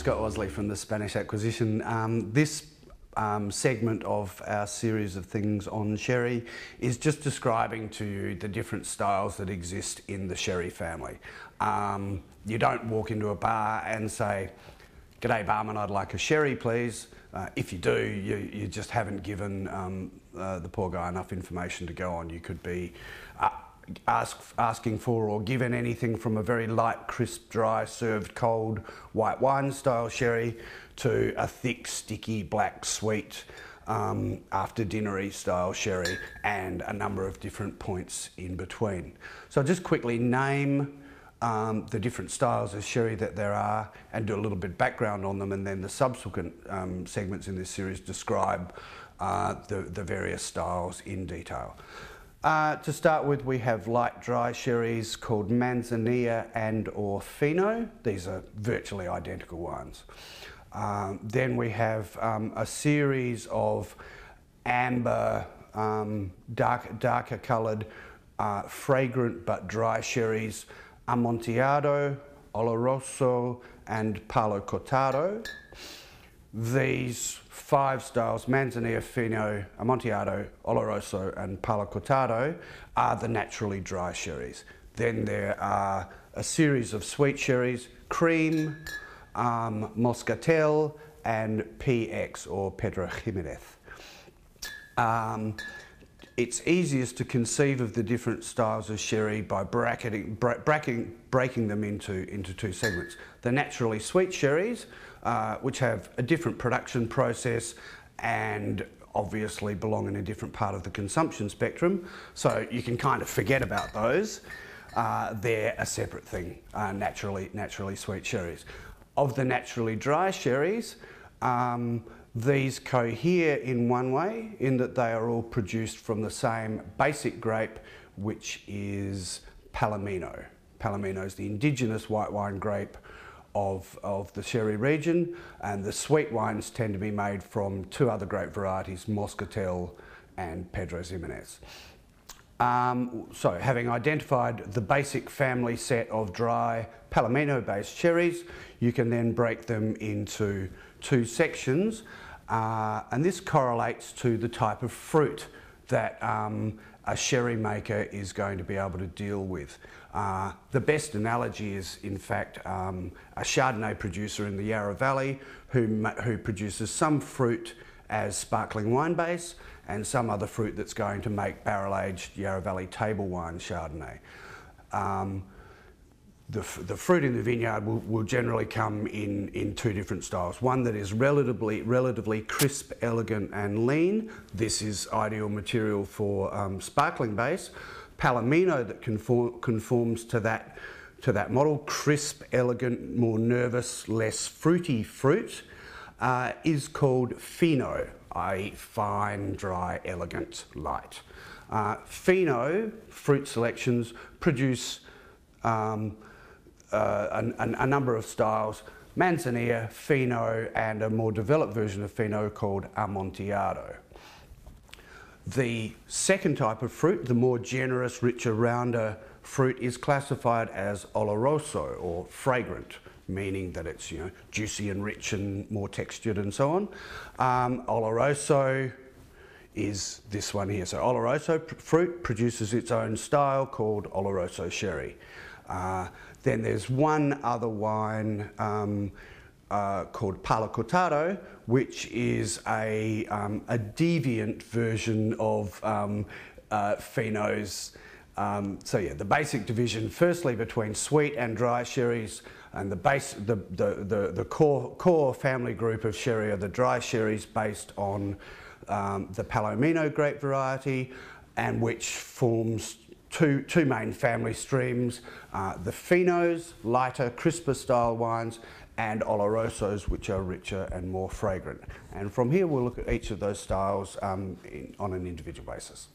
Scott Wasley from the Spanish Acquisition. This segment of our series of things on sherry is just describing to you the different styles that exist in the sherry family. You don't walk into a bar and say, "G'day barman, I'd like a sherry please." If you do, you just haven't given the poor guy enough information to go on. You could be asking for or given anything from a very light, crisp, dry, served cold white wine style sherry to a thick, sticky, black, sweet after dinnery style sherry, and a number of different points in between. So I'll just quickly name the different styles of sherry that there are and do a little bit of background on them, and then the subsequent segments in this series describe the various styles in detail. To start with, we have light dry sherries called Manzanilla and or Fino. These are virtually identical wines. Then we have a series of amber, darker coloured, fragrant but dry sherries, Amontillado, Oloroso and Palo Cortado. These 5 styles, Manzanilla, Fino, Amontillado, Oloroso and Palo Cortado, are the naturally dry sherries. Then there are a series of sweet sherries, Cream, Moscatel and PX or Pedro Jimenez. It's easiest to conceive of the different styles of sherry by breaking them into 2 segments. The naturally sweet sherries, which have a different production process and obviously belong in a different part of the consumption spectrum, so you can kind of forget about those. They're a separate thing, naturally sweet sherries. Of the naturally dry sherries, these cohere in one way, in that they are all produced from the same basic grape, which is Palomino. Palomino is the indigenous white wine grape of the sherry region, and the sweet wines tend to be made from 2 other grape varieties, Moscatel and Pedro Jimenez. So having identified the basic family set of dry Palomino-based sherries, you can then break them into 2 sections, and this correlates to the type of fruit that a sherry maker is going to be able to deal with. The best analogy is, in fact, a Chardonnay producer in the Yarra Valley who produces some fruit as sparkling wine base and some other fruit that's going to make barrel-aged Yarra Valley table wine Chardonnay. The fruit in the vineyard will generally come in 2 different styles. One that is relatively crisp, elegant and lean. This is ideal material for sparkling base. Palomino that conforms to that model, crisp, elegant, more nervous, less fruity fruit, is called Fino, i.e. fine, dry, elegant, light. Fino fruit selections produce a number of styles, Manzanilla, Fino and a more developed version of Fino called Amontillado. The second type of fruit, the more generous, richer, rounder fruit, is classified as Oloroso or fragrant, meaning that it's juicy and rich and more textured and so on. Oloroso is this one here. So Oloroso fruit produces its own style called Oloroso sherry. Then there's one other wine called Palo Cortado, which is a deviant version of Fino's. So yeah, the basic division, firstly between sweet and dry sherries, and the core family group of sherry are the dry sherries based on the Palomino grape variety, and which forms two main family streams, the Finos, lighter, crisper style wines, and Olorosos, which are richer and more fragrant. And from here we'll look at each of those styles on an individual basis.